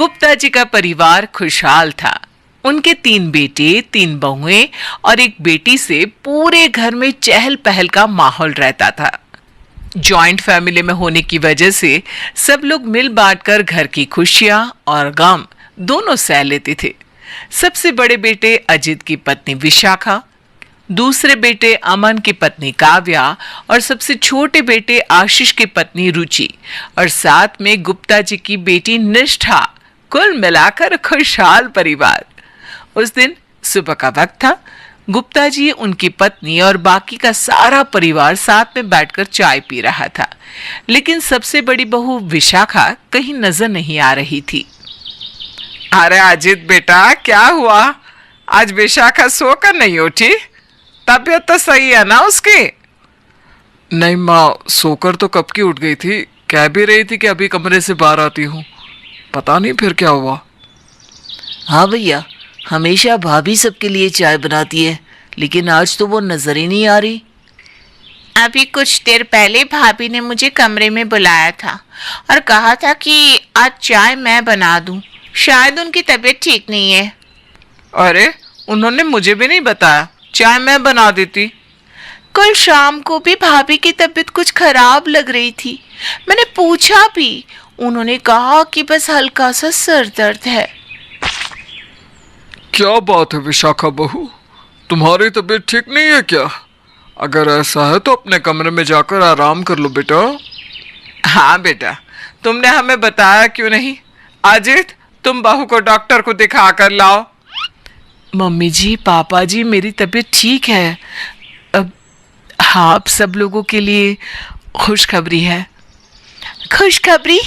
गुप्ता जी का परिवार खुशहाल था। उनके 3 बेटे, 3 बहुएं और एक बेटी से पूरे घर में चहल पहल का माहौल रहता था। जॉइंट फैमिली में होने की वजह से सब लोग मिल बांटकर घर की खुशियां और गम दोनों सह लेते थे। सबसे बड़े बेटे अजित की पत्नी विशाखा, दूसरे बेटे अमन की पत्नी काव्या और सबसे छोटे बेटे आशीष की पत्नी रुचि और साथ में गुप्ता जी की बेटी निष्ठा। कुल मिलाकर खुशहाल परिवार। उस दिन सुबह का वक्त था। गुप्ता जी, उनकी पत्नी और बाकी का सारा परिवार साथ में बैठकर चाय पी रहा था, लेकिन सबसे बड़ी बहू विशाखा कहीं नजर नहीं आ रही थी। अरे अजित बेटा, क्या हुआ? आज विशाखा सोकर नहीं उठी? तबीयत तो सही है ना उसकी? नहीं माँ, सोकर तो कब की उठ गई थी। कह भी रही थी कि अभी कमरे से बाहर आती हूँ। पता नहीं फिर क्या हुआ। हाँ भैया, हमेशा भाभी सबके लिए चाय बनाती है, लेकिन आज तो वो नजर ही नहीं आ रही। अभी कुछ देर पहले भाभी ने मुझे कमरे में बुलाया था और कहा था कि आज चाय मैं बना दूं। शायद उनकी तबीयत ठीक नहीं है। अरे, उन्होंने मुझे भी नहीं बताया। चाय मैं बना देती। कल शाम को भी भाभी की तबीयत कुछ खराब लग रही थी। मैंने पूछा भी, उन्होंने कहा कि बस हल्का सा सर दर्द है। क्या बात है विशाखा बहू, तुम्हारी तबीयत ठीक नहीं है क्या? अगर ऐसा है तो अपने कमरे में जाकर आराम कर लो बेटा। हाँ बेटा, तुमने हमें बताया क्यों नहीं? अजित, तुम बहू को डॉक्टर को दिखा कर लाओ। मम्मी जी, पापा जी, मेरी तबीयत ठीक है। अब हाँ, आप सब लोगों के लिए खुशखबरी है। खुशखबरी?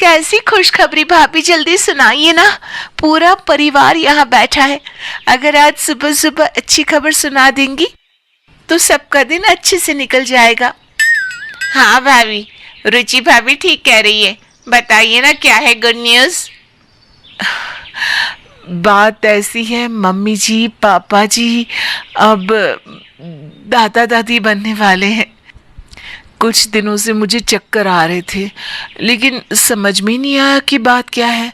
कैसी खुशखबरी भाभी? जल्दी सुनाइए ना। पूरा परिवार यहाँ बैठा है। अगर आज सुबह सुबह अच्छी खबर सुना देंगी तो सबका दिन अच्छे से निकल जाएगा। हाँ भाभी, रुचि भाभी ठीक कह रही है। बताइए ना, क्या है गुड न्यूज़? बात ऐसी है मम्मी जी, पापा जी अब दादा दादी बनने वाले हैं। कुछ दिनों से मुझे चक्कर आ रहे थे, लेकिन समझ में नहीं आया कि बात क्या है।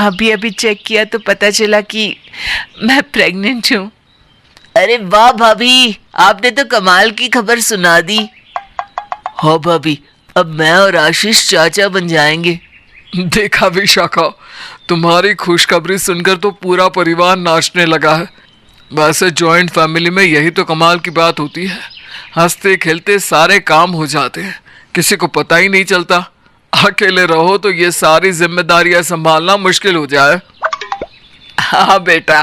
अभी चेक किया तो पता चला कि मैं प्रेग्नेंट हूँ। अरे वाह भाभी, आपने तो कमाल की खबर सुना दी। हाँ भाभी, अब मैं और आशीष चाचा बन जाएंगे। देखा विशाखा, तुम्हारी खुशखबरी सुनकर तो पूरा परिवार नाचने लगा है। वैसे जॉइंट फैमिली में यही तो कमाल की बात होती है। हंसते खेलते सारे काम हो जाते हैं, किसी को पता ही नहीं चलता। अकेले रहो तो ये सारी जिम्मेदारियां संभालना मुश्किल हो जाए। हाँ बेटा,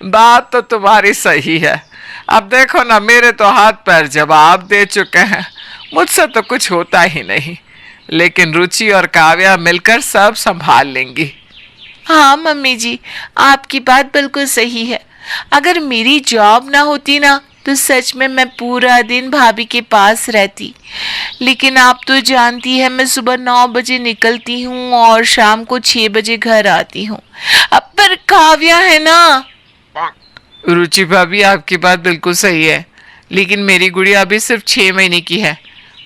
बात तो तुम्हारी सही है। अब देखो ना, मेरे तो हाथ पैर जवाब दे चुके हैं। मुझसे तो कुछ होता ही नहीं, लेकिन रुचि और काव्या मिलकर सब संभाल लेंगी। हाँ मम्मी जी, आपकी बात बिल्कुल सही है। अगर मेरी जॉब ना होती ना तो सच में मैं पूरा दिन भाभी के पास रहती, लेकिन आप तो जानती है मैं सुबह 9 बजे निकलती हूँ और शाम को 6 बजे घर आती हूँ। अब पर काव्या है ना। रुचि भाभी, आपकी बात बिल्कुल सही है, लेकिन मेरी गुड़िया अभी सिर्फ 6 महीने की है।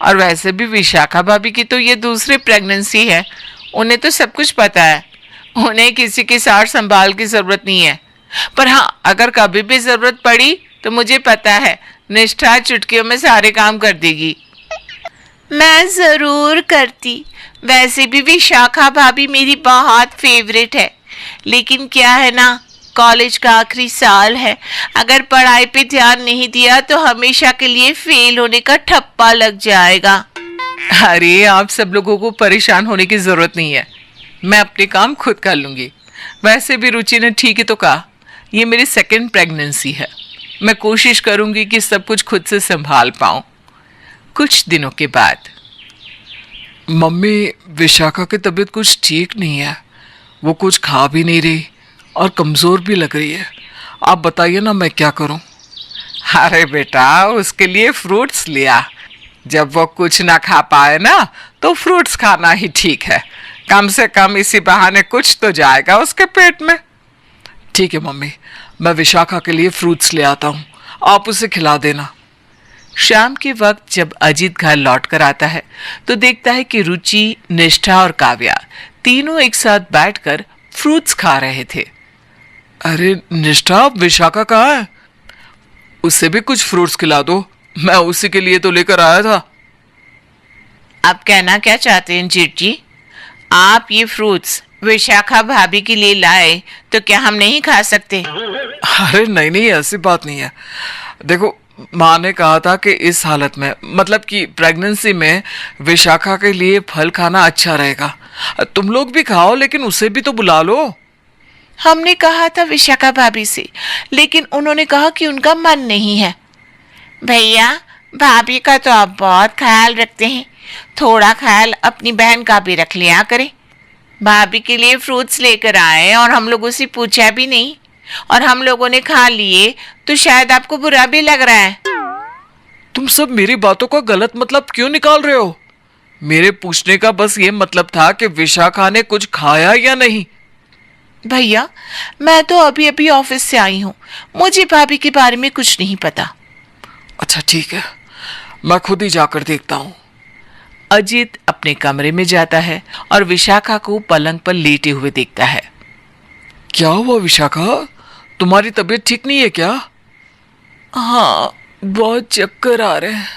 और वैसे भी विशाखा भाभी की तो ये दूसरी प्रेगनेंसी है। उन्हें तो सब कुछ पता है। उन्हें किसी की सार संभाल की जरूरत नहीं है। पर हाँ, अगर कभी भी जरूरत पड़ी तो मुझे पता है निष्ठा चुटकियों में सारे काम कर देगी। मैं जरूर करती। वैसे भी विशाखा भाभी मेरी बहुत फेवरेट है, लेकिन क्या है ना, कॉलेज का आखिरी साल है। अगर पढ़ाई पे ध्यान नहीं दिया तो हमेशा के लिए फेल होने का ठप्पा लग जाएगा। अरे, आप सब लोगों को परेशान होने की जरूरत नहीं है। मैं अपने काम खुद कर लूंगी। वैसे भी रुचि ने ठीक ही तो कहा, ये मेरी 2nd प्रेगनेंसी है। मैं कोशिश करूंगी कि सब कुछ खुद से संभाल पाऊं। कुछ दिनों के बाद, मम्मी, विशाखा की तबीयत कुछ ठीक नहीं है। वो कुछ खा भी नहीं रही और कमज़ोर भी लग रही है। आप बताइए ना, मैं क्या करूं? अरे बेटा, उसके लिए फ्रूट्स लिया। जब वो कुछ ना खा पाए ना तो फ्रूट्स खाना ही ठीक है। कम से कम इसी बहाने कुछ तो जाएगा उसके पेट में। ठीक है मम्मी, मैं विशाखा के लिए फ्रूट्स ले आता हूँ, आप उसे खिला देना। शाम के वक्त जब अजीत घर लौट कर आता है तो देखता है कि रुचि, निष्ठा और काव्या तीनों एक साथ बैठकर फ्रूट्स खा रहे थे। अरे निष्ठा, विशाखा कहाँ है? उससे भी कुछ फ्रूट्स खिला दो, मैं उसी के लिए तो लेकर आया था। आप कहना क्या चाहते हैं जेठ जी? आप ये फ्रूट्स विशाखा भाभी के लिए लाए तो क्या हम नहीं खा सकते? अरे नहीं नहीं, ऐसी बात नहीं है। देखो, माँ ने कहा था कि इस हालत में, मतलब कि प्रेगनेंसी में, विशाखा के लिए फल खाना अच्छा रहेगा। तुम लोग भी खाओ, लेकिन उसे भी तो बुला लो। हमने कहा था विशाखा भाभी से, लेकिन उन्होंने कहा कि उनका मन नहीं है। भैया, भाभी का तो आप बहुत ख्याल रखते हैं, थोड़ा ख्याल अपनी बहन का भी रख लिया करें। भाभी के लिए फ्रूट्स लेकर आए और हम लोगों से पूछा भी नहीं, और हम लोगों ने खा लिए तो शायद आपको बुरा भी लग रहा है। तुम सब मेरी बातों का गलत मतलब क्यों निकाल रहे हो? मेरे पूछने का बस ये मतलब था कि विशाखा ने कुछ खाया या नहीं। भैया, मैं तो अभी अभी ऑफिस से आई हूँ, मुझे भाभी के बारे में कुछ नहीं पता। अच्छा ठीक है, मैं खुद ही जाकर देखता हूँ। अजीत अपने कमरे में जाता है और विशाखा को पलंग पर लेटे हुए देखता है। क्या हुआ विशाखा, तुम्हारी तबीयत ठीक नहीं है क्या? हाँ, बहुत चक्कर आ रहे हैं,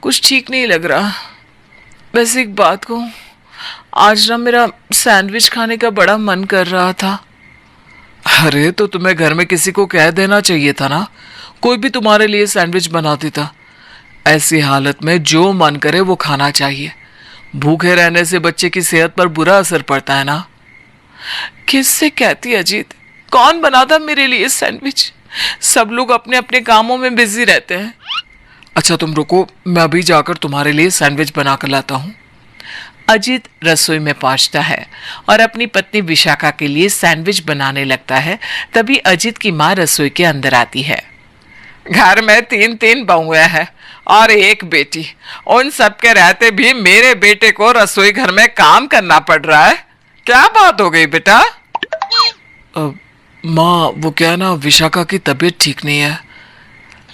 कुछ ठीक नहीं लग रहा। वैसे एक बात कहूँ, आज ना मेरा सैंडविच खाने का बड़ा मन कर रहा था। अरे तो तुम्हें घर में किसी को कह देना चाहिए था ना, कोई भी तुम्हारे लिए सैंडविच बना देता। ऐसी हालत में जो मन करे वो खाना चाहिए। भूखे रहने से बच्चे की सेहत पर बुरा असर पड़ता है ना। किससे कहती अजीत, कौन बनाता मेरे लिए सैंडविच? सब लोग अपने अपने कामों में बिजी रहते हैं। अच्छा तुम रुको, मैं अभी जाकर तुम्हारे लिए सैंडविच बना कर लाता हूँ। अजीत रसोई में पहुंचता है और अपनी पत्नी विशाखा के लिए सैंडविच बनाने लगता है। तभी अजीत की माँ रसोई के अंदर आती है। घर में 3 बहुएं हैं और एक बेटी, उन सब के रहते भी मेरे बेटे को रसोई घर में काम करना पड़ रहा है। क्या बात हो गई बेटा? माँ, वो क्या ना, विशाखा की तबीयत ठीक नहीं है,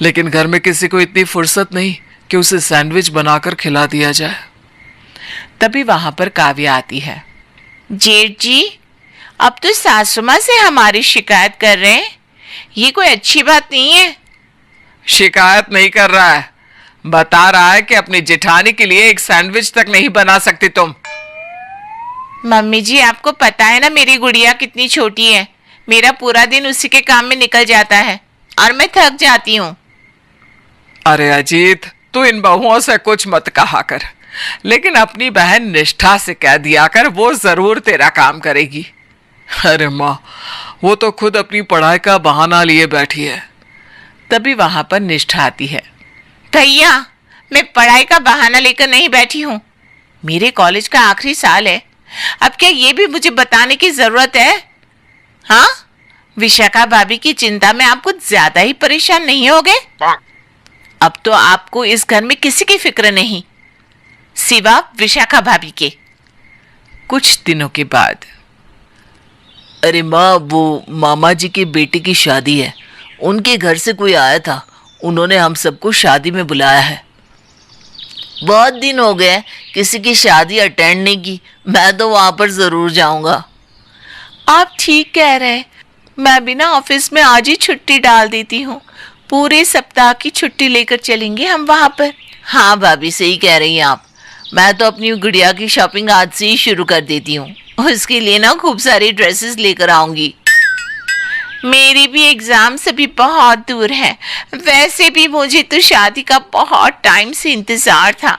लेकिन घर में किसी को इतनी फुर्सत नहीं कि उसे सैंडविच बनाकर खिला दिया जाए। तभी वहां पर काव्या आती है। जेठ जी, अब तो सासू माँ से हमारी शिकायत कर रहे हैं, ये कोई अच्छी बात नहीं है। शिकायत नहीं कर रहा है, बता रहा है कि अपनी जेठानी के लिए एक सैंडविच तक नहीं बना सकती तुम। मम्मी जी, आपको पता है ना मेरी गुड़िया कितनी छोटी है, मेरा पूरा दिन उसी के काम में निकल जाता है और मैं थक जाती हूँ। अरे अजीत, तू इन बहुओं से कुछ मत कहा कर, लेकिन अपनी बहन निष्ठा से कह दिया कर, वो जरूर तेरा काम करेगी। अरे माँ, वो तो खुद अपनी पढ़ाई का बहाना लिए बैठी है। तभी वहां पर निष्ठा आती है। भैया, मैं पढ़ाई का बहाना लेकर नहीं बैठी हूँ, मेरे कॉलेज का आखिरी साल है। अब क्या ये भी मुझे बताने की जरूरत है? हाँ, विशाखा भाभी की चिंता में आप कुछ ज्यादा ही परेशान नहीं हो गए? अब तो आपको इस घर में किसी की फिक्र नहीं, सिवा विशाखा भाभी के। कुछ दिनों के बाद, अरे माँ, वो मामा जी के बेटे की शादी है, उनके घर से कोई आया था, उन्होंने हम सबको शादी में बुलाया है। बहुत दिन हो गए किसी की शादी अटेंड नहीं की, मैं तो वहां पर जरूर जाऊंगा। आप ठीक कह रहे हैं, मैं भी ना ऑफिस में आज ही छुट्टी डाल देती हूँ, पूरे सप्ताह की छुट्टी लेकर चलेंगे हम वहां पर। हाँ भाभी, सही कह रही हैं आप, मैं तो अपनी गुड़िया की शॉपिंग आज से ही शुरू कर देती हूँ, उसके लिए ना खूब सारी ड्रेसेस लेकर आऊंगी। मेरी भी एग्जाम से भी बहुत दूर है, वैसे भी मुझे तो शादी का बहुत टाइम से इंतजार था,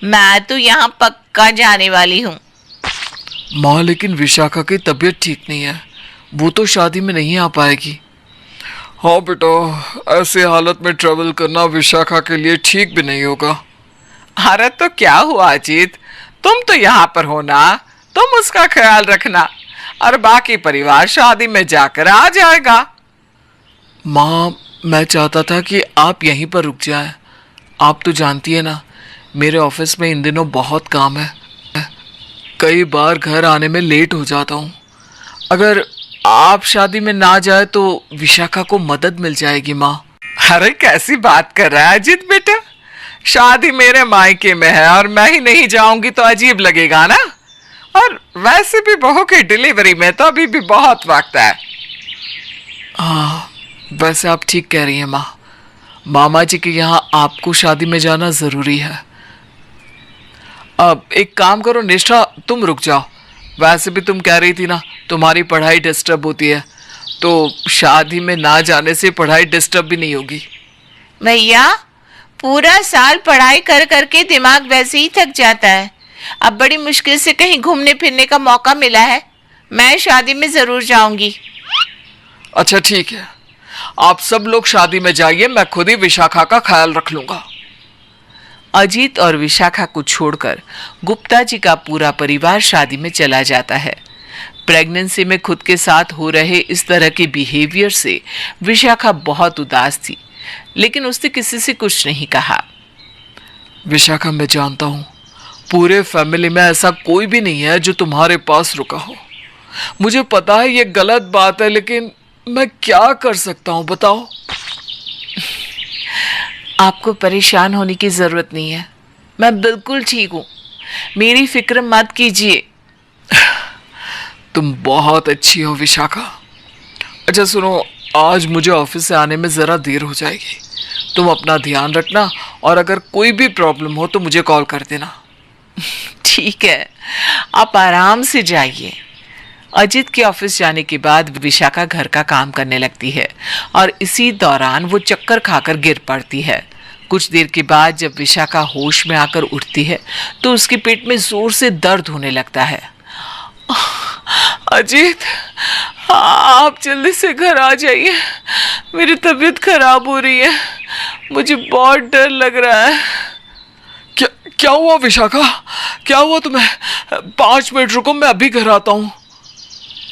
मैं तो यहाँ पक्का जाने वाली हूँ। माँ, लेकिन विशाखा की तबीयत ठीक नहीं है, वो तो शादी में नहीं आ पाएगी। हाँ बेटा, ऐसे हालत में ट्रेवल करना विशाखा के लिए ठीक भी नहीं होगा। अरे तो क्या हुआ अजीत, तुम तो यहाँ पर हो ना, तुम उसका ख्याल रखना और बाकी परिवार शादी में जाकर आ जाएगा। माँ, मैं चाहता था कि आप यहीं पर रुक जाएं। आप तो जानती है ना, मेरे ऑफिस में इन दिनों बहुत काम है, कई बार घर आने में लेट हो जाता हूँ। अगर आप शादी में ना जाए तो विशाखा को मदद मिल जाएगी। माँ, अरे कैसी बात कर रहा है अजीत बेटा, शादी मेरे मायके में है और मैं ही नहीं जाऊंगी तो अजीब लगेगा ना। और वैसे भी बहू की डिलीवरी में तो अभी भी बहुत वक्त है। हाँ, वैसे आप ठीक कह रही हैं माँ। मामा जी के यहाँ आपको शादी में जाना जरूरी है। अब एक काम करो निष्ठा, तुम रुक जाओ। वैसे भी तुम कह रही थी ना तुम्हारी पढ़ाई डिस्टर्ब होती है, तो शादी में ना जाने से पढ़ाई डिस्टर्ब भी नहीं होगी। भैया, पूरा साल पढ़ाई कर करके दिमाग वैसे ही थक जाता है। अब बड़ी मुश्किल से कहीं घूमने फिरने का मौका मिला है। मैं शादी में जरूर जाऊंगी। अच्छा ठीक है, आप सब लोग शादी में जाइए, मैं खुद ही विशाखा का ख्याल रख लूंगा। अजीत और विशाखा को छोड़कर गुप्ता जी का पूरा परिवार शादी में चला जाता है। प्रेगनेंसी में खुद के साथ हो रहे इस तरह के बिहेवियर से विशाखा बहुत उदास थी, लेकिन उसने किसी से कुछ नहीं कहा। विशाखा, मैं जानता हूँ पूरे फैमिली में ऐसा कोई भी नहीं है जो तुम्हारे पास रुका हो। मुझे पता है ये गलत बात है, लेकिन मैं क्या कर सकता हूँ बताओ। आपको परेशान होने की जरूरत नहीं है, मैं बिल्कुल ठीक हूँ, मेरी फिक्र मत कीजिए। तुम बहुत अच्छी हो विशाखा। अच्छा सुनो, आज मुझे ऑफिस से आने में ज़रा देर हो जाएगी। तुम अपना ध्यान रखना, और अगर कोई भी प्रॉब्लम हो तो मुझे कॉल कर देना। ठीक है, आप आराम से जाइए। अजित के ऑफिस जाने के बाद विशाखा घर का काम करने लगती है और इसी दौरान वो चक्कर खाकर गिर पड़ती है। कुछ देर के बाद जब विशाखा होश में आकर उठती है तो उसके पेट में जोर से दर्द होने लगता है। अजीत, आप जल्दी से घर आ जाइए, मेरी तबीयत खराब हो रही है, मुझे बहुत डर लग रहा है। क्या हुआ विशाखा? क्या हुआ तुम्हें? 5 मिनट रुको, मैं अभी घर आता हूँ।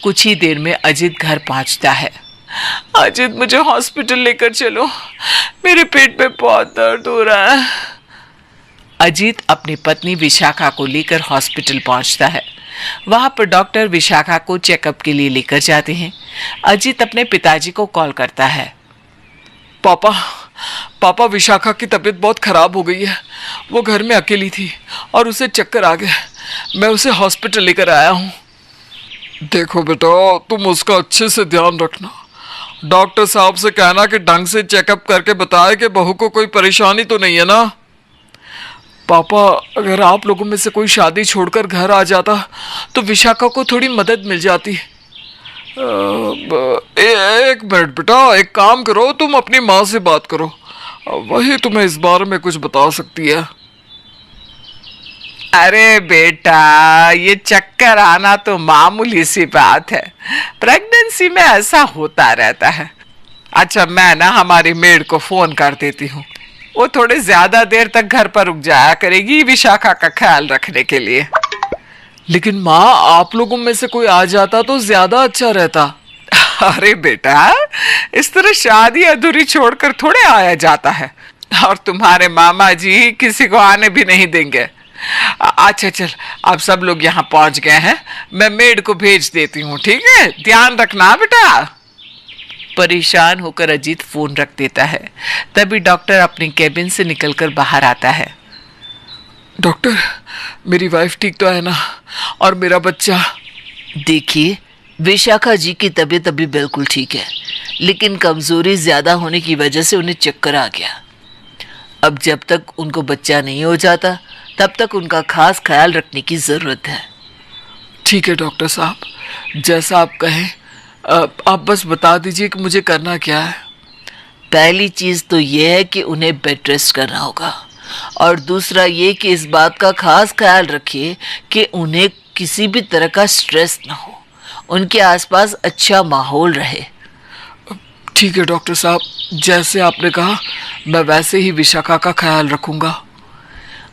कुछ ही देर में अजित घर पहुंचता है। अजित, मुझे हॉस्पिटल लेकर चलो, मेरे पेट में बहुत दर्द हो रहा है। अजित अपनी पत्नी विशाखा को लेकर हॉस्पिटल पहुंचता है। वहां पर डॉक्टर विशाखा को चेकअप के लिए लेकर जाते हैं। अजित अपने पिताजी को कॉल करता है। पापा, विशाखा की तबीयत बहुत खराब हो गई है। वो घर में अकेली थी और उसे चक्कर आ गया। मैं उसे हॉस्पिटल लेकर आया हूँ। देखो बेटा, तुम उसका अच्छे से ध्यान रखना। डॉक्टर साहब से कहना कि ढंग से चेकअप करके बताए कि बहू को कोई परेशानी तो नहीं है ना। पापा, अगर आप लोगों में से कोई शादी छोड़कर घर आ जाता तो विशाखा को थोड़ी मदद मिल जाती। एक मिनट बेटा, एक काम करो, तुम अपनी माँ से बात करो, वही तुम्हें इस बारे में कुछ बता सकती है। अरे बेटा, ये चक्कर आना तो मामूली सी बात है, प्रेगनेंसी में ऐसा होता रहता है। अच्छा, मैं ना हमारी मेड को फोन कर देती हूँ, वो थोड़ी ज्यादा देर तक घर पर रुक जाया करेगी विशाखा का ख्याल रखने के लिए। लेकिन माँ, आप लोगों में से कोई आ जाता तो ज्यादा अच्छा रहता। अरे बेटा, इस तरह शादी अधूरी छोड़कर थोड़े आया जाता है, और तुम्हारे मामा जी किसी को आने भी नहीं देंगे। अच्छा चल, अब सब लोग यहाँ पहुंच गए हैं, मैं मेड को भेज देती हूँ, ठीक है? ध्यान रखना बेटा। परेशान होकर अजीत फोन रख देता है। तभी डॉक्टर अपनी केबिन से निकलकर बाहर आता है। डॉक्टर, मेरी वाइफ ठीक तो है ना, और मेरा बच्चा? देखिए, विशाखा जी की तबीयत अभी बिल्कुल ठीक है, लेकिन कमजोरी ज्यादा होने की वजह से उन्हें चक्कर आ गया। अब जब तक उनको बच्चा नहीं हो जाता तब तक उनका खास ख्याल रखने की जरूरत है। ठीक है डॉक्टर साहब, जैसा आप कहें। आप बस बता दीजिए कि मुझे करना क्या है। पहली चीज तो ये है कि उन्हें बेड रेस्ट करना होगा, और दूसरा ये कि इस बात का खास ख्याल रखिए कि उन्हें किसी भी तरह का स्ट्रेस ना हो, उनके आसपास अच्छा माहौल रहे। ठीक है डॉक्टर साहब, जैसे आपने कहा मैं वैसे ही विशाखा का ख्याल रखूंगा।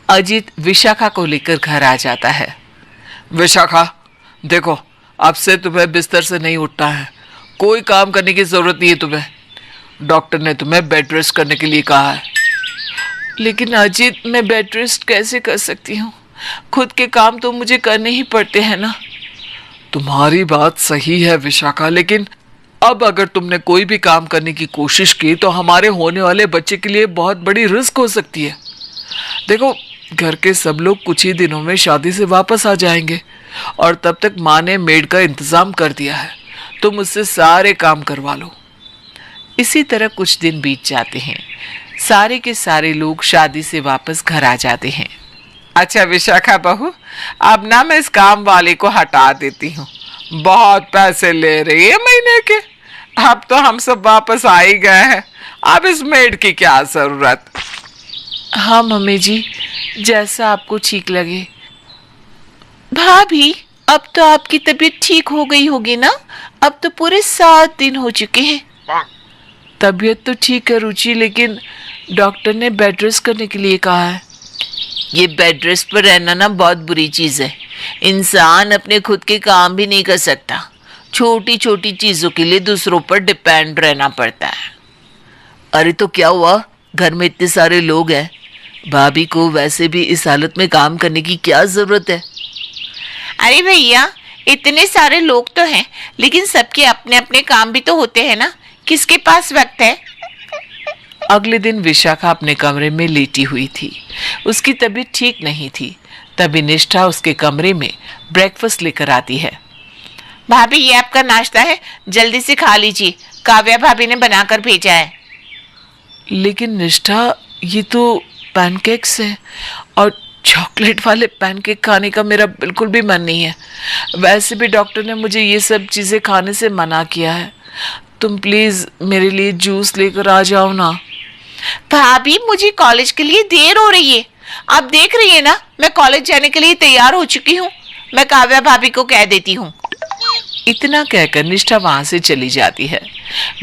अजीत विशाखा को लेकर घर आ जाता है। विशाखा, देखो, अब से तुम्हें बिस्तर से नहीं उठना है, कोई काम करने की जरूरत नहीं है तुम्हें। डॉक्टर ने तुम्हें बेड रेस्ट करने के लिए कहा है। लेकिन अजीत, मैं बेड रेस्ट कैसे कर सकती हूँ? खुद के काम तो मुझे करने ही पड़ते हैं ना। तुम्हारी बात सही है विशाखा, लेकिन अब अगर तुमने कोई भी काम करने की कोशिश की तो हमारे होने वाले बच्चे के लिए बहुत बड़ी रिस्क हो सकती है। देखो, घर के सब लोग कुछ ही दिनों में शादी से वापस आ जाएंगे, और तब तक माँ ने मेड का इंतजाम कर दिया है, तुम मुझसे सारे काम करवा लो। इसी तरह कुछ दिन बीत जाते हैं। सारे के सारे लोग शादी से वापस घर आ जाते हैं। अच्छा विशाखा बहू, अब ना मैं इस काम वाले को हटा देती हूँ, बहुत पैसे ले रही है महीने के। अब तो हम सब वापस आ ही गए हैं, अब इस मेड की क्या जरूरत। हाँ मम्मी जी, जैसा आपको ठीक लगे। भाभी, अब तो आपकी तबीयत ठीक हो गई होगी ना? अब तो पूरे 7 दिन हो चुके हैं। तबीयत तो ठीक है रुचि, लेकिन डॉक्टर ने बेड रेस्ट करने के लिए कहा है। ये बेड रेस्ट पर रहना ना बहुत बुरी चीज है। इंसान अपने खुद के काम भी नहीं कर सकता, छोटी छोटी चीजों के लिए दूसरों पर डिपेंड रहना पड़ता है। अरे तो क्या हुआ, घर में इतने सारे लोग हैं, भाभी को वैसे भी इस हालत में काम करने की क्या जरूरत है? अरे भैया, इतने सारे लोग तो हैं, लेकिन सबके अपने अपने काम भी तो होते हैं ना, किसके पास वक्त है? अगले दिन विशाखा अपने कमरे में लेटी हुई थी। उसकी तबीयत ठीक नहीं थी। तभी निष्ठा उसके कमरे में ब्रेकफास्ट लेकर आती है। भाभी, ये आपका नाश्ता है, जल्दी से खा लीजिए, काव्या भाभी ने बनाकर भेजा है। लेकिन निष्ठा, ये तो पैनकेक्स हैं और चॉकलेट वाले पैनकेक खाने का मेरा बिल्कुल भी मन नहीं है। वैसे भी डॉक्टर ने मुझे ये सब चीज़ें खाने से मना किया है। तुम प्लीज़ मेरे लिए जूस लेकर आ जाओ ना। भाभी, मुझे कॉलेज के लिए देर हो रही है। आप देख रही है ना, मैं कॉलेज जाने के लिए तैयार हो चुकी हूँ। मैं काव्या भाभी को कह देती हूँ। इतना कहकर निष्ठा वहां से चली जाती है।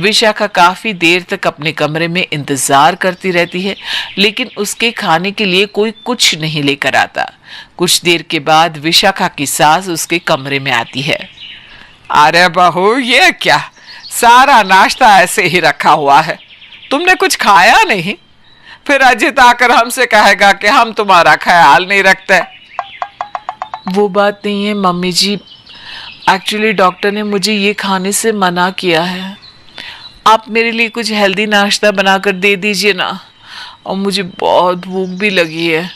विशाखा काफी देर तक अपने कमरे में इंतजार करती रहती है, लेकिन उसके खाने के लिए कोई कुछ नहीं लेकर आता। कुछ देर के बाद विशाखा की सास उसके कमरे में आती है। अरे बहू, ये क्या, सारा नाश्ता ऐसे ही रखा हुआ है, तुमने कुछ खाया नहीं? फिर अजित आकर हमसे कहेगा कि हम तुम्हारा ख्याल नहीं रखते। वो बात नहीं है मम्मी जी, एक्चुअली डॉक्टर ने मुझे ये खाने से मना किया है। आप मेरे लिए कुछ हेल्दी नाश्ता बनाकर दे दीजिए ना, और मुझे बहुत भूख भी लगी है।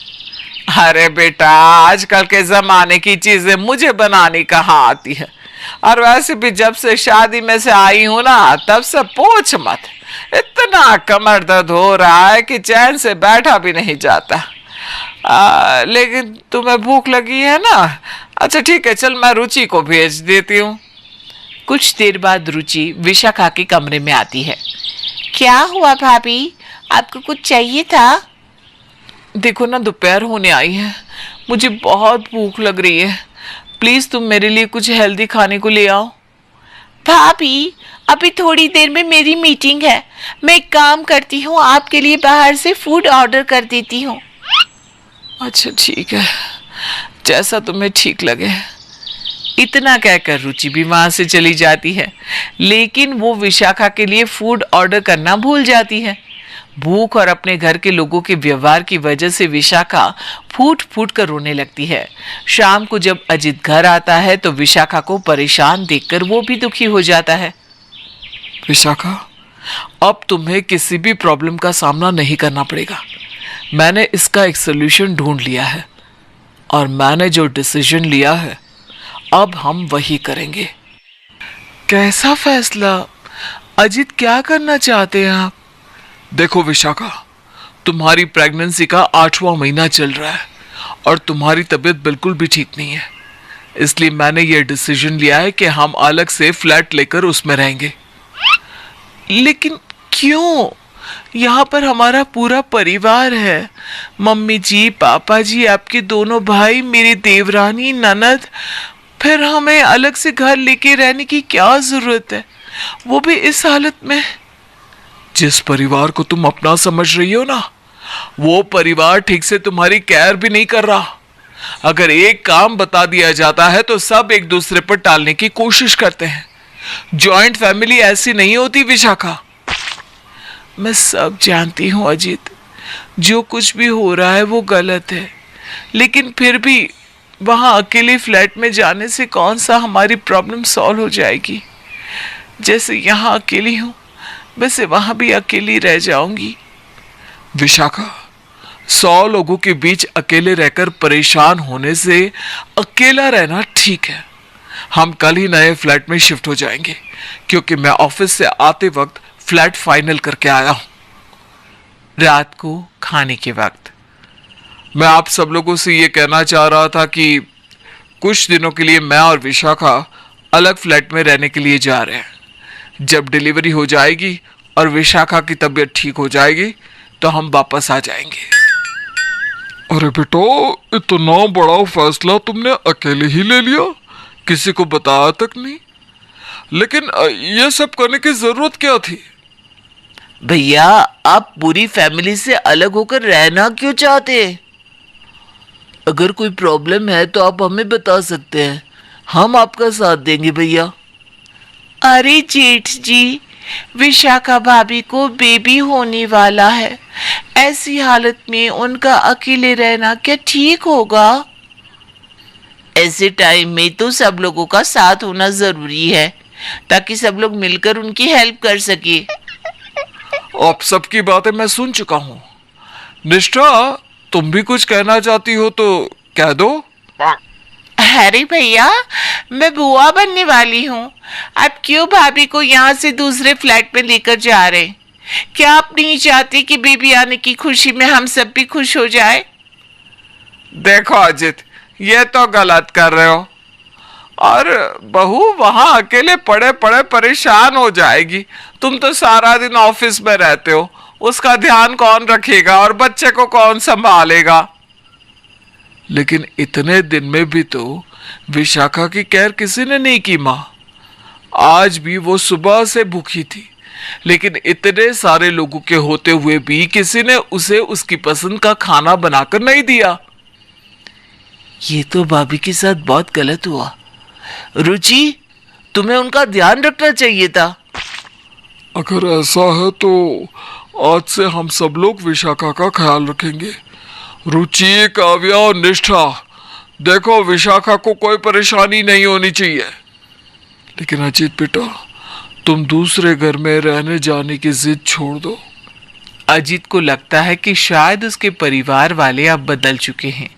अरे बेटा, आजकल के जमाने की चीजें मुझे बनानी कहाँ आती है, और वैसे भी जब से शादी में से आई हूं ना, तब से पूछ मत, इतना कमर दर्द हो रहा है कि चैन से बैठा भी नहीं जाता। लेकिन तुम्हें भूख लगी है ना? अच्छा ठीक है, चल मैं रुचि को भेज देती हूँ। कुछ देर बाद रुचि विशाखा के कमरे में आती है। क्या हुआ भाभी, आपको कुछ चाहिए था? देखो ना, दोपहर होने आई है, मुझे बहुत भूख लग रही है। प्लीज तुम मेरे लिए कुछ हेल्दी खाने को ले आओ। भाभी, अभी थोड़ी देर में मेरी मीटिंग है। मैं एक काम करती हूँ, आपके लिए बाहर से फूड ऑर्डर कर देती हूँ। अच्छा ठीक है, जैसा तुम्हें ठीक लगे। इतना कहकर रुचि भी वहां से चली जाती है, लेकिन वो विशाखा के लिए फूड ऑर्डर करना भूल जाती है। भूख और अपने घर के लोगों के व्यवहार की वजह से विशाखा फूट फूट कर रोने लगती है। शाम को जब अजित घर आता है तो विशाखा को परेशान देखकर वो भी दुखी हो जाता है। विशाखा, अब तुम्हें किसी भी प्रॉब्लम का सामना नहीं करना पड़ेगा। मैंने इसका एक सोल्यूशन ढूंढ लिया है, और मैंने जो डिसीजन लिया है अब हम वही करेंगे। कैसा फैसला? अजित, क्या करना चाहते हैं आप? देखो विशाखा, तुम्हारी प्रेगनेंसी का 8वां महीना चल रहा है और तुम्हारी तबीयत बिल्कुल भी ठीक नहीं है। इसलिए मैंने ये डिसीजन लिया है कि हम अलग से फ्लैट लेकर उसमें रहेंगे। लेकिन क्यों? यहाँ पर हमारा पूरा परिवार है। मम्मी जी, पापा जी, आपके दोनों भाई, मेरी देवरानी, ननद। फिर हमें अलग से घर लेके रहने की क्या जरूरत है, वो भी इस हालत में? जिस परिवार को तुम अपना समझ रही हो ना, वो परिवार ठीक से तुम्हारी केयर भी नहीं कर रहा। अगर एक काम बता दिया जाता है तो सब एक दूसरे पर टालने की कोशिश करते हैं। जॉइंट फैमिली ऐसी नहीं होती विशाखा। मैं सब जानती हूँ अजित, जो कुछ भी हो रहा है वो गलत है, लेकिन फिर भी वहाँ अकेले फ्लैट में जाने से कौन सा हमारी प्रॉब्लम सॉल्व हो जाएगी। जैसे यहाँ अकेली हूँ, वैसे वहाँ भी अकेली रह जाऊंगी। विशाखा, 100 लोगों के बीच अकेले रहकर परेशान होने से अकेला रहना ठीक है। हम कल ही नए फ्लैट में शिफ्ट हो जाएंगे, क्योंकि मैं ऑफिस से आते वक्त फ्लैट फाइनल करके आया हूं। रात को खाने के वक्त मैं आप सब लोगों से ये कहना चाह रहा था कि कुछ दिनों के लिए मैं और विशाखा अलग फ्लैट में रहने के लिए जा रहे हैं। जब डिलीवरी हो जाएगी और विशाखा की तबीयत ठीक हो जाएगी तो हम वापस आ जाएंगे। अरे बेटो, इतना बड़ा फैसला तुमने अकेले ही ले लिया, किसी को बताया तक नहीं। लेकिन ये सब करने की जरूरत क्या थी? भैया, आप पूरी फैमिली से अलग होकर रहना क्यों चाहते हैं? अगर कोई प्रॉब्लम है तो आप हमें बता सकते हैं, हम आपका साथ देंगे भैया। अरे जेठ जी, विशाखा भाभी को बेबी होने वाला है। ऐसी हालत में उनका अकेले रहना क्या ठीक होगा? ऐसे टाइम में तो सब लोगों का साथ होना जरूरी है, ताकि सब लोग मिलकर उनकी हेल्प कर सके। आप सबकी बातें मैं सुन चुका हूं। निष्ठा, तुम भी कुछ कहना चाहती हो तो कह दो। अरे भैया, मैं बुआ बनने वाली हूँ। आप क्यों भाभी को यहाँ से दूसरे फ्लैट में लेकर जा रहे? क्या आप नहीं चाहते कि बेबी आने की खुशी में हम सब भी खुश हो जाए? देखो अजित, ये तो गलत कर रहे हो। और बहू वहां अकेले पड़े पड़े परेशान हो जाएगी। तुम तो सारा दिन ऑफिस में रहते हो, उसका ध्यान कौन रखेगा और बच्चे को कौन संभालेगा? लेकिन इतने दिन में भी तो विशाखा की केयर किसी ने नहीं की माँ। आज भी वो सुबह से भूखी थी, लेकिन इतने सारे लोगों के होते हुए भी किसी ने उसे उसकी पसंद का खाना बनाकर नहीं दिया। ये तो भाभी के साथ बहुत गलत हुआ। रुचि, तुम्हें उनका ध्यान रखना चाहिए था। अगर ऐसा है तो आज से हम सब लोग विशाखा का ख्याल रखेंगे। रुचि, काव्या और निष्ठा, देखो विशाखा को कोई परेशानी नहीं होनी चाहिए। लेकिन अजीत बेटा, तुम दूसरे घर में रहने जाने की जिद छोड़ दो। अजीत को लगता है कि शायद उसके परिवार वाले अब बदल चुके हैं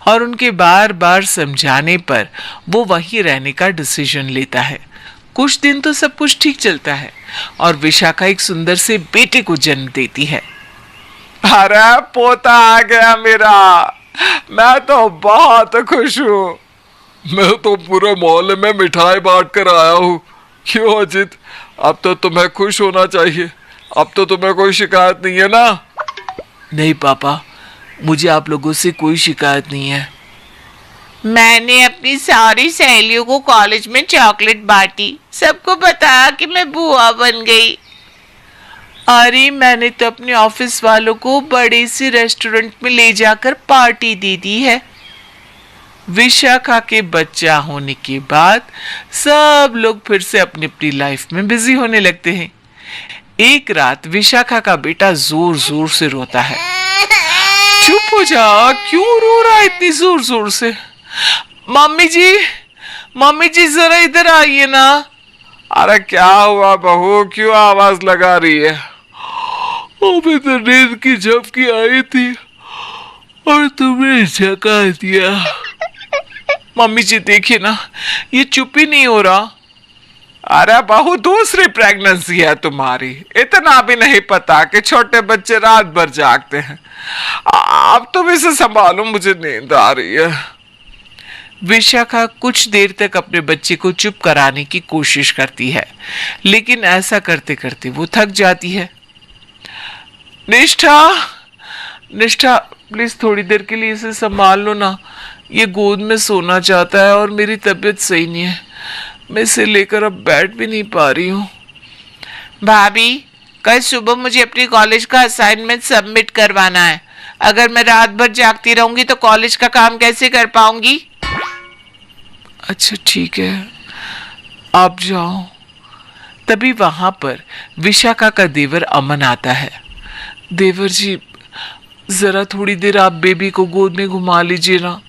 और उनके बार बार समझाने पर वो वहीं रहने का डिसीजन लेता है। कुछ दिन तो सब कुछ ठीक चलता है और विशाखा एक सुंदर से बेटे को जन्म देती है। अरे पोता आ गया मेरा, मैं तो बहुत खुश हूँ। मैं तो पूरे मोहल्ले में मिठाई बांट कर आया हूँ। क्यों अजीत, अब तो तुम्हें खुश होना चाहिए। अब तो तुम्हें कोई शिकायत नहीं है ना? नहीं पापा, मुझे आप लोगों से कोई शिकायत नहीं है। मैंने अपनी सारी सहेलियों को कॉलेज में चॉकलेट बांटी, सबको बताया कि मैं बुआ बन गई। अरे मैंने तो अपने ऑफिस वालों को बड़े से रेस्टोरेंट में ले जाकर पार्टी दे दी है। विशाखा के बच्चा होने के बाद सब लोग फिर से अपनी अपनी लाइफ में बिजी होने लगते हैं। एक रात विशाखा का बेटा जोर जोर से रोता है। चुप हो जा, क्यों रो रहा है इतनी जोर जोर से? मम्मी जी जरा इधर आइए ना। अरे क्या हुआ बहू, क्यों आवाज लगा रही है? अभी तो नींद की झपकी आई थी और तुमने झका दिया। मम्मी जी देखिए ना, ये चुप ही नहीं हो रहा। अरे बहू, दूसरी प्रेगनेंसी है तुम्हारी, इतना भी नहीं पता कि छोटे बच्चे रात भर जागते हैं। अब तुम इसे संभालो, मुझे नींद आ रही है। विशाखा कुछ देर तक अपने बच्चे को चुप कराने की कोशिश करती है, लेकिन ऐसा करते करते वो थक जाती है। निष्ठा प्लीज थोड़ी देर के लिए इसे संभाल लो ना। ये गोद में सोना चाहता है और मेरी तबीयत सही नहीं है। मैं इसे लेकर अब बैठ भी नहीं पा रही हूँ। भाभी, कल सुबह मुझे अपनी कॉलेज का असाइनमेंट सबमिट करवाना है। अगर मैं रात भर जागती रहूंगी तो कॉलेज का काम कैसे कर पाऊंगी? अच्छा ठीक है, आप जाओ। तभी वहां पर विशाखा का देवर अमन आता है। देवर जी, जरा थोड़ी देर आप बेबी को गोद में घुमा लीजिए ना,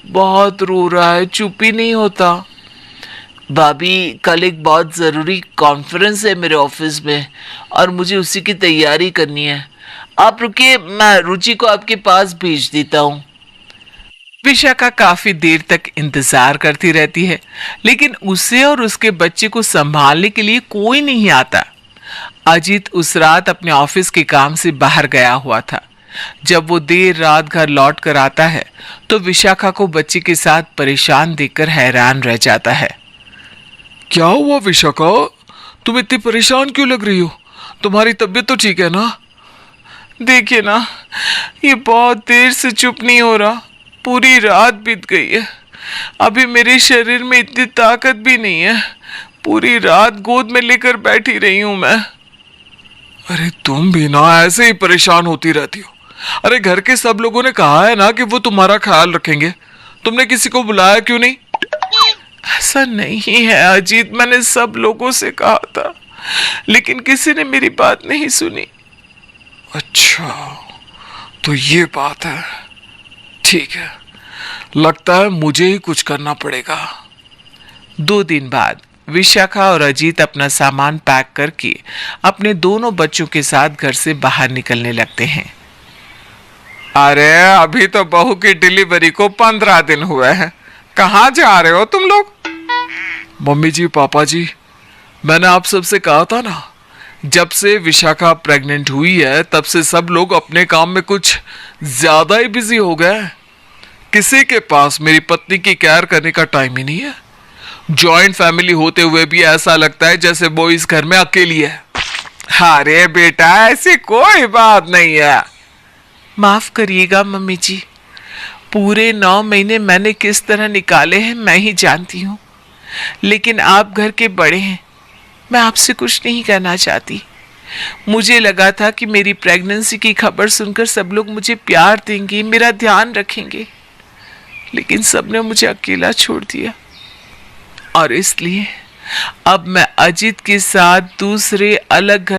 बहुत रो रहा है, चुप ही नहीं होता। भाभी, कल एक बहुत ज़रूरी कॉन्फ्रेंस है मेरे ऑफिस में और मुझे उसी की तैयारी करनी है। आप रुकिए, मैं रुचि को आपके पास भेज देता हूँ। विशाखा काफी देर तक इंतजार करती रहती है, लेकिन उसे और उसके बच्चे को संभालने के लिए कोई नहीं आता। अजीत उस रात अपने ऑफिस के काम से बाहर गया हुआ था। जब वो देर रात घर लौट कर आता है तो विशाखा को बच्चे के साथ परेशान देखकर हैरान रह जाता है। क्या हुआ विशाखा, तुम इतनी परेशान क्यों लग रही हो? तुम्हारी तबीयत तो ठीक है ना? देखिए ना, ये बहुत देर से चुप नहीं हो रहा। पूरी रात बीत गई है, अभी मेरे शरीर में इतनी ताकत भी नहीं है। पूरी रात गोद में लेकर बैठी रही हूं मैं। अरे तुम भी ना ऐसे ही परेशान होती रहती हो। अरे घर के सब लोगों ने कहा है ना कि वो तुम्हारा ख्याल रखेंगे, तुमने किसी को बुलाया क्यों नहीं? ऐसा नहीं है अजीत, मैंने सब लोगों से कहा था, लेकिन किसी ने मेरी बात नहीं सुनी। अच्छा, तो ये बात है। ठीक है, लगता है मुझे ही कुछ करना पड़ेगा। 2 दिन बाद विशाखा और अजीत अपना सामान पैक करके अपने दोनों बच्चों के साथ घर से बाहर निकलने लगते हैं। अरे अभी तो बहू की डिलीवरी को 15 दिन हुए हैं, कहाँ जा रहे हो तुम लोग? मम्मी जी, पापा जी, मैंने आप सबसे कहा था ना, जब से विशाखा प्रेग्नेंट हुई है तब से सब लोग अपने काम में कुछ ज्यादा ही बिजी हो गए। किसी के पास मेरी पत्नी की केयर करने का टाइम ही नहीं है। जॉइंट फैमिली होते हुए भी ऐसा लगता है जैसे वो इस घर में अकेली है। अरे बेटा, ऐसी कोई बात नहीं है। माफ करिएगा मम्मी जी, पूरे 9 महीने मैंने किस तरह निकाले हैं मैं ही जानती हूँ, लेकिन आप घर के बड़े हैं, मैं आपसे कुछ नहीं कहना चाहती। मुझे लगा था कि मेरी प्रेगनेंसी की खबर सुनकर सब लोग मुझे प्यार देंगे, मेरा ध्यान रखेंगे, लेकिन सबने मुझे अकेला छोड़ दिया। और इसलिए अब मैं अजीत के साथ दूसरे अलग घर